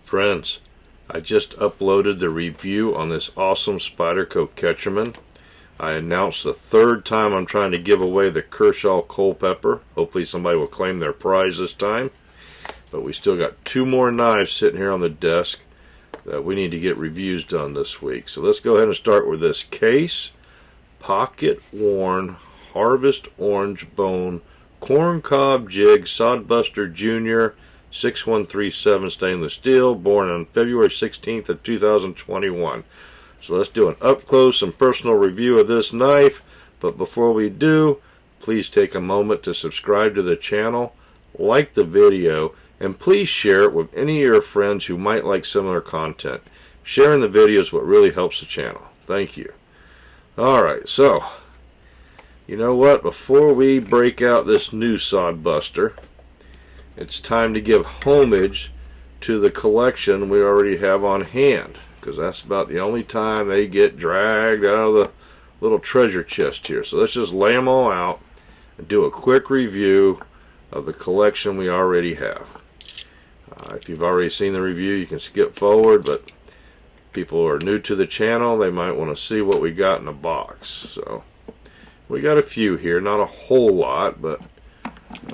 Friends, I just uploaded the review on this awesome Spyderco Ketcherman. I announced the third time I'm trying to give away the Kershaw Culpeper. Hopefully somebody will claim their prize this time. But we still got 2 more knives sitting here on the desk that we need to get reviews done this week. So let's go ahead and start with this Case Pocket Worn Harvest Orange Bone Corncob Jig Sodbuster Jr. 6137 stainless steel, born on February 16th of 2021. So let's do an up close and personal review of this knife. But before we do, please take a moment to subscribe to the channel, like the video, and please share it with any of your friends who might like similar content. Sharing the video is what really helps the channel. Thank you. Alright, so you know what? Before we break out this new Sodbuster, it's time to give homage to the collection we already have on hand, because that's about the only time they get dragged out of the little treasure chest here. So let's just lay them all out and do a quick review of the collection we already have. If you've already seen the review, you can skip forward, but people who are new to the channel, they might want to see what we got in the box. So we got a few here, not a whole lot, but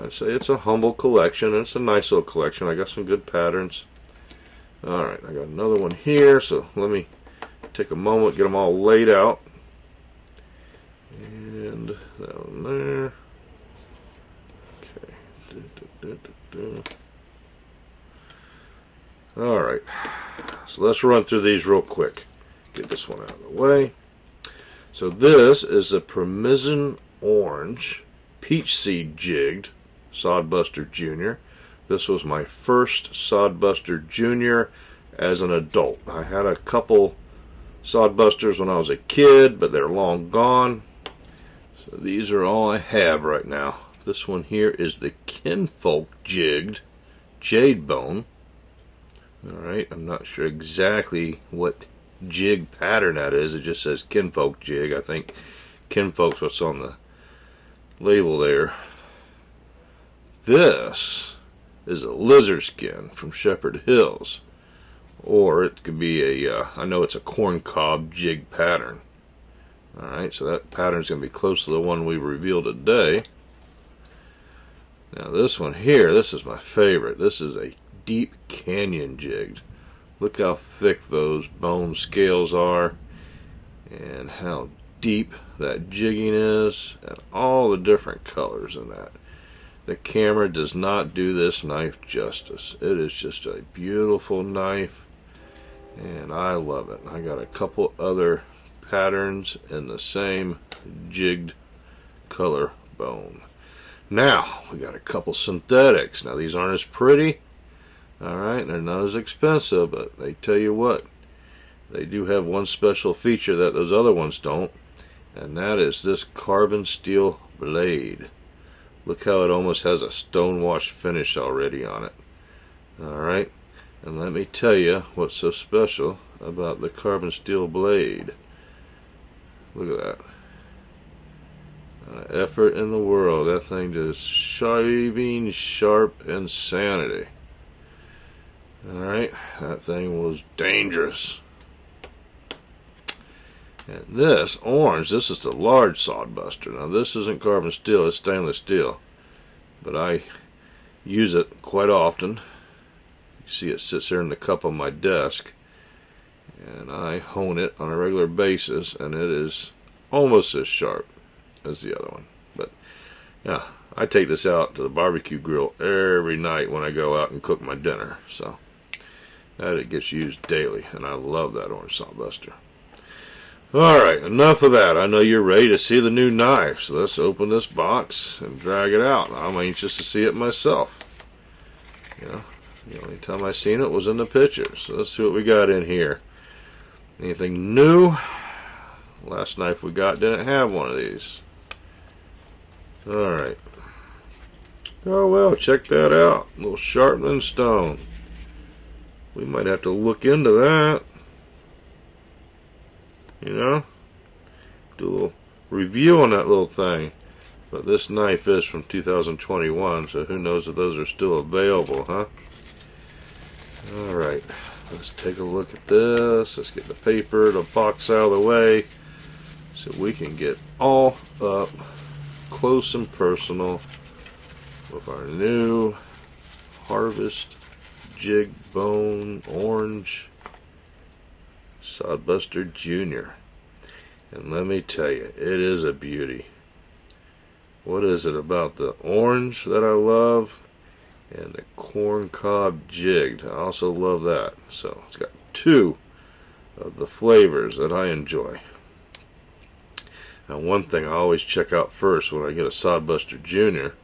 I'd say it's a humble collection, and it's a nice little collection. I got some good patterns. Alright, I got another one here, so let me take a moment, get them all laid out. And that one there. Okay. Alright, so let's run through these real quick. Get this one out of the way. So this is a Premonition Orange Peach Seed Jigged Sodbuster Jr. This was my first Sodbuster Jr. as an adult. I had a couple Sodbusters when I was a kid, but they're long gone. So these are all I have right now. This one here is the Kinfolk Jigged Jade Bone. Alright, I'm not sure exactly what jig pattern that is. It just says Kinfolk Jig. I think Kinfolk's what's on the label there. This is a lizard skin from Shepherd Hills, or it could be a I know it's a corncob jig pattern. Alright, so that pattern's going to be close to the one we revealed today. Now this one here, this is my favorite. This is a Deep Canyon jigged. Look how thick those bone scales are, and how deep that jigging is, and all the different colors in that. The camera does not do this knife justice. It is just a beautiful knife, and I love it. I got a couple other patterns in the same jigged color bone. Now we got a couple synthetics. Now these aren't as pretty. Alright, they're not as expensive, but they tell you what, they do have one special feature that those other ones don't, and that is this carbon steel blade. Look how it almost has a stonewash finish already on it. Alright, and let me tell you what's so special about the carbon steel blade. Look at that. Effort in the world. That thing just shaving sharp insanity. Alright, that thing was dangerous. And this orange, this is the large Sodbuster. Now this isn't carbon steel, it's stainless steel. But I use it quite often. You see it sits there in the cup on my desk. And I hone it on a regular basis, and it is almost as sharp as the other one. But yeah, I take this out to the barbecue grill every night when I go out and cook my dinner. So that it gets used daily, and I love that orange Sodbuster. Alright, enough of that. I know you're ready to see the new knife, so let's open this box and drag it out. I'm anxious to see it myself. You know, the only time I seen it was in the pictures. So let's see what we got in here. Anything new? Last knife we got didn't have one of these. Alright. Oh well, check that out. A little sharpening stone. We might have to look into that. You know? Do a little review on that little thing. But this knife is from 2021, so who knows if those are still available, huh? Alright, let's take a look at this. Let's get the paper, the box out of the way, so we can get all up close and personal with our new Harvest Jig Bone Orange Sodbuster Junior. And let me tell you, it is a beauty. What is it about the orange that I love? And the corn cob jigged. I also love that. So it's got two of the flavors that I enjoy. Now, one thing I always check out first when I get a Sodbuster Junior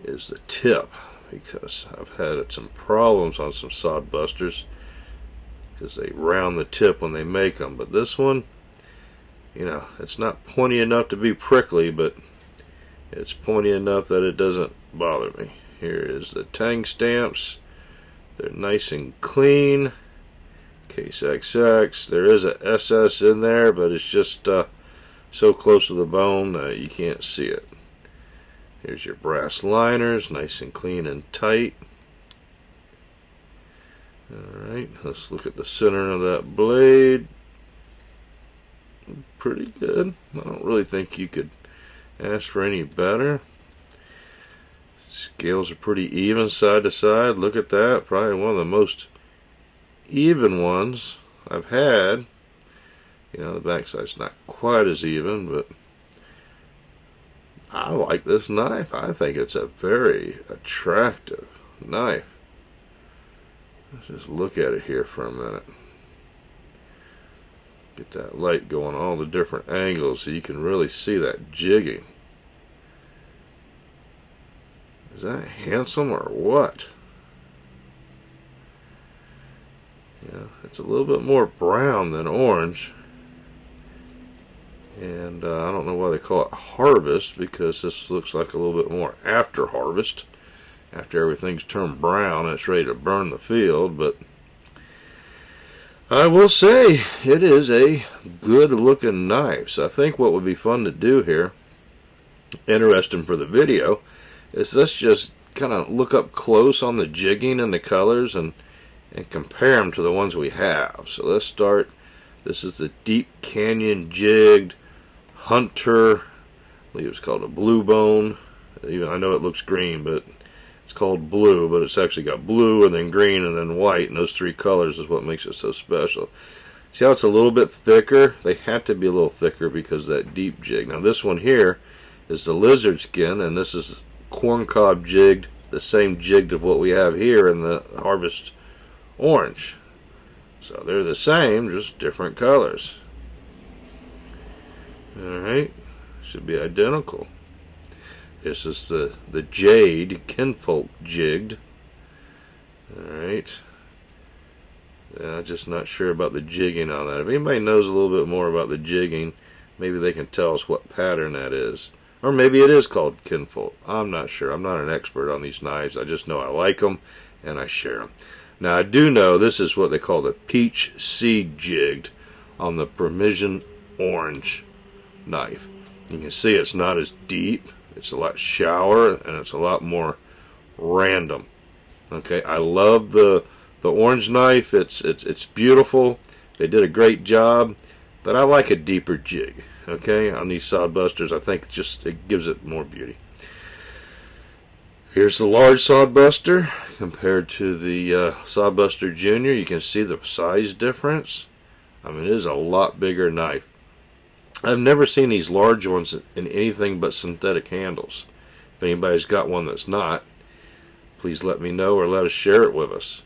is the tip, because I've had some problems on some Sodbusters because they round the tip when they make them. But this one, you know, it's not pointy enough to be prickly, but it's pointy enough that it doesn't bother me. Here is the tang stamps. They're nice and clean. Case XX. There is a SS in there, but it's just so close to the bone that you can't see it. Here's your brass liners, nice and clean and tight. Alright, let's look at the center of that blade. Pretty good. I don't really think you could ask for any better. Scales are pretty even side to side. Look at that. Probably one of the most even ones I've had. You know, the backside's not quite as even, but I like this knife. I think it's a very attractive knife. Let's just look at it here for a minute. Get that light going all the different angles so you can really see that jigging. Is that handsome or what? Yeah, it's a little bit more brown than orange. And I don't know why they call it harvest, because this looks like a little bit more after harvest. After everything's turned brown and it's ready to burn the field. But I will say it is a good looking knife. So I think what would be fun to do here, interesting for the video, is let's just kind of look up close on the jigging and the colors and compare them to the ones we have. So let's start. This is the Deep Canyon Jigged Hunter. I believe it's called a blue bone. Even I know it looks green, but it's called blue, but it's actually got blue and then green and then white, and those three colors is what makes it so special. See how it's a little bit thicker? They have to be a little thicker because of that deep jig. Now this one here is the lizard skin, and this is corncob jigged, the same jigged of what we have here in the Harvest Orange. So they're the same, just different colors. Alright, should be identical. This is the Jade Kinfolk jigged. Alright. I'm just not sure about the jigging on that. If anybody knows a little bit more about the jigging, maybe they can tell us what pattern that is. Or maybe it is called Kinfolk. I'm not sure. I'm not an expert on these knives. I just know I like them and I share them. Now I do know this is what they call the Peach Seed Jigged on the Precision Orange knife. You can see it's not as deep. It's a lot shallower and it's a lot more random. Okay, I love the orange knife. It's beautiful. They did a great job, but I like a deeper jig. Okay, on these Sodbusters, I think just it gives it more beauty. Here's the large Sodbuster compared to the Sodbuster Junior. You can see the size difference. I mean, it is a lot bigger knife. I've never seen these large ones in anything but synthetic handles. If anybody's got one that's not, please let me know or let us share it with us.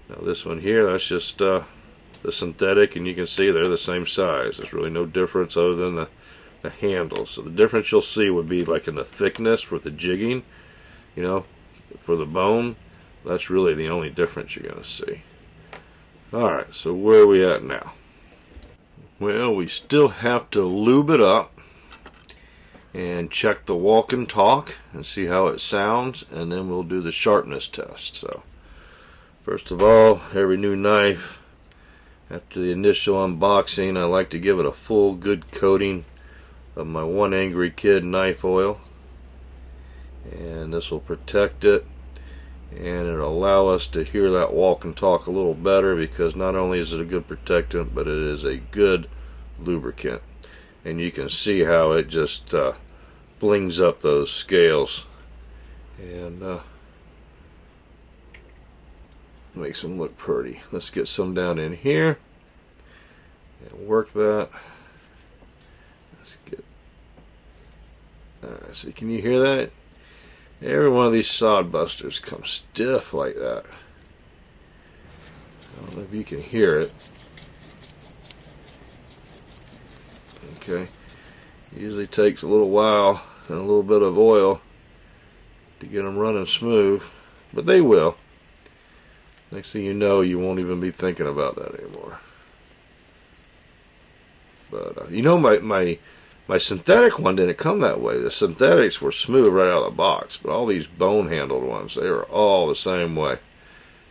Now this one here, that's just the synthetic, and you can see they're the same size. There's really no difference other than the handle. So the difference you'll see would be like in the thickness with the jigging, you know, for the bone. That's really the only difference you're going to see. Alright, so where are we at now? Well, we still have to lube it up and check the walk and talk and see how it sounds, and then we'll do the sharpness test. So first of all, every new knife, after the initial unboxing, I like to give it a full good coating of my One Angry Kid knife oil, and this will protect it and it'll allow us to hear that walk and talk a little better, because not only is it a good protectant, but it is a good lubricant. And you can see how it just blings up those scales and makes them look pretty. Let's get some down in here and work that. Let's get. Alright, so can you hear that? Every one of these sod busters comes stiff like that. I don't know if you can hear it. Okay. Usually takes a little while and a little bit of oil to get them running smooth, but they will. Next thing you know, you won't even be thinking about that anymore. But you know, my synthetic one didn't come that way. The synthetics were smooth right out of the box, but all these bone-handled ones, they were all the same way.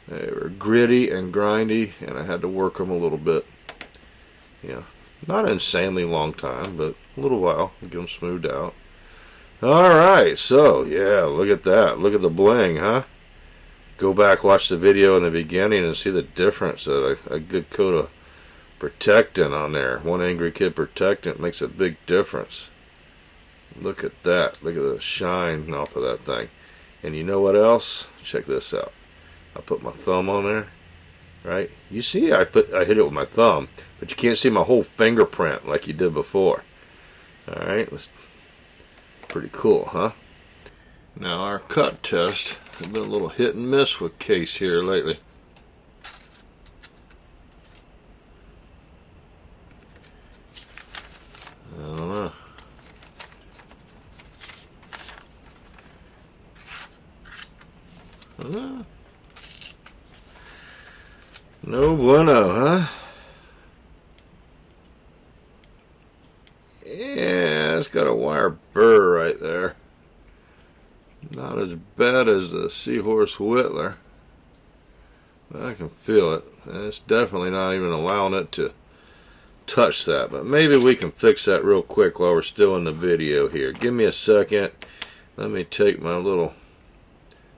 They were gritty and grindy, and I had to work them a little bit. Yeah, not an insanely long time, but a little while to get them smoothed out. Alright, so yeah, look at that. Look at the bling, huh? Go back, watch the video in the beginning and see the difference that a good coat of protectant on there. One Angry Kid protectant makes a big difference. Look at that. Look at the shine off of that thing. And you know what else? Check this out. I put my thumb on there, right? You see, I hit it with my thumb, but you can't see my whole fingerprint like you did before. All right, pretty cool, huh? Now our cut test has been a little hit and miss with Case here lately. I don't know. No bueno, huh? Yeah, it's got a wire burr right there. Not as bad as the Seahorse Whittler, but I can feel it. And it's definitely not even allowing it to touch that, but maybe we can fix that real quick while we're still in the video here. Give me a second. Let me take my little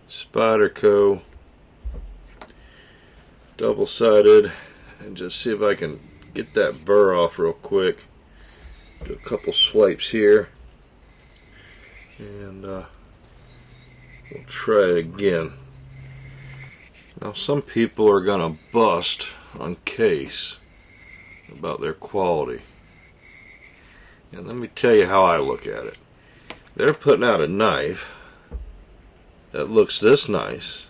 Spyderco double-sided and just see if I can get that burr off real quick. Do a couple swipes here, and we'll try it again. Now, some people are gonna bust on Case about their quality, and let me tell you how I look at it. They're putting out a knife that looks this nice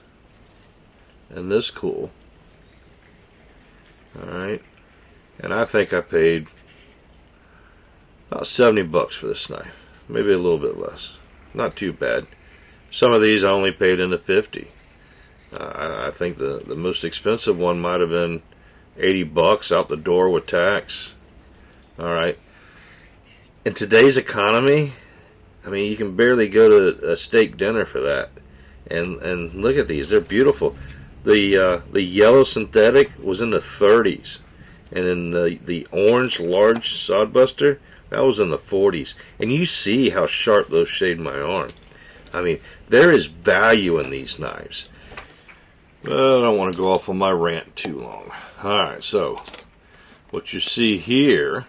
and this cool, alright, and I think I paid about 70 bucks for this knife, maybe a little bit less, not too bad. Some of these I only paid in the 50. I think the most expensive one might have been 80 bucks out the door with tax. Alright. In today's economy, I mean, you can barely go to a steak dinner for that. And look at these, they're beautiful. The yellow synthetic was in the 30s. And then the orange large sodbuster, that was in the 40s. And you see how sharp those shade my arm. I mean, there is value in these knives. Well, I don't want to go off on my rant too long. Alright, so what you see here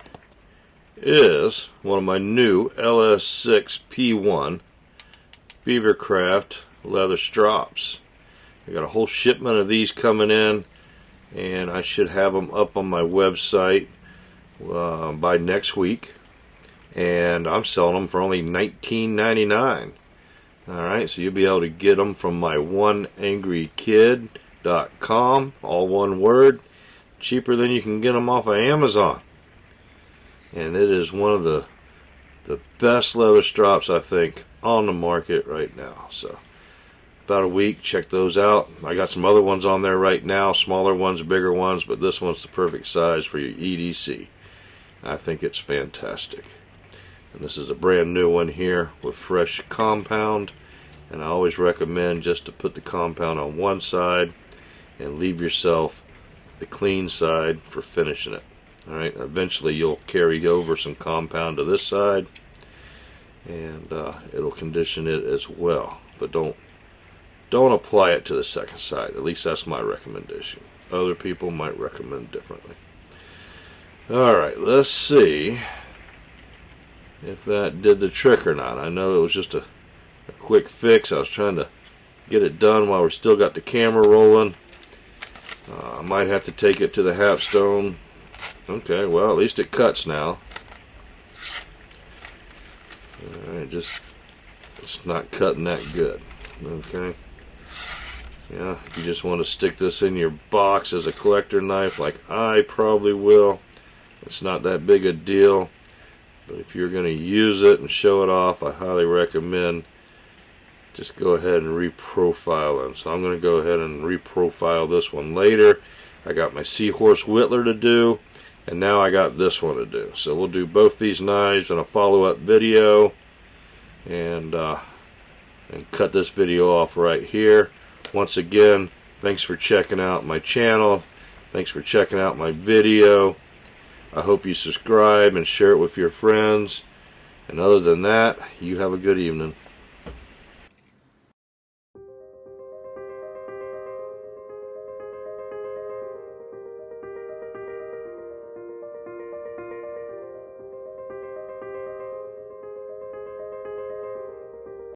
is one of my new LS6 P1 Beavercraft leather strops. I got a whole shipment of these coming in, and I should have them up on my website by next week. And I'm selling them for only $19.99. Alright, so you'll be able to get them from my oneangrykid.com, all one word, cheaper than you can get them off of Amazon. And it is one of the best leather strops, I think, on the market right now. So, about a week, check those out. I got some other ones on there right now, smaller ones, bigger ones, but this one's the perfect size for your EDC. I think it's fantastic. And this is a brand new one here with fresh compound, and I always recommend just to put the compound on one side and leave yourself the clean side for finishing it. Alright, eventually you'll carry over some compound to this side, and it'll condition it as well, but don't don't apply it to the second side. At least that's my recommendation. Other people might recommend differently. Alright, let's see if that did the trick or not. I know it was just a quick fix. I was trying to get it done while we still got the camera rolling. I might have to take it to the Hapstone. Okay, well, at least it cuts now. Alright, it's not cutting that good. Okay. Yeah, if you just want to stick this in your box as a collector knife, like I probably will, it's not that big a deal. But if you're going to use it and show it off, I highly recommend just go ahead and reprofile them. So I'm going to go ahead and reprofile this one later. I got my Seahorse Whittler to do, and now I got this one to do. So we'll do both these knives in a follow-up video, and cut this video off right here. Once again, thanks for checking out my channel. Thanks for checking out my video. I hope you subscribe and share it with your friends. And other than that, you have a good evening.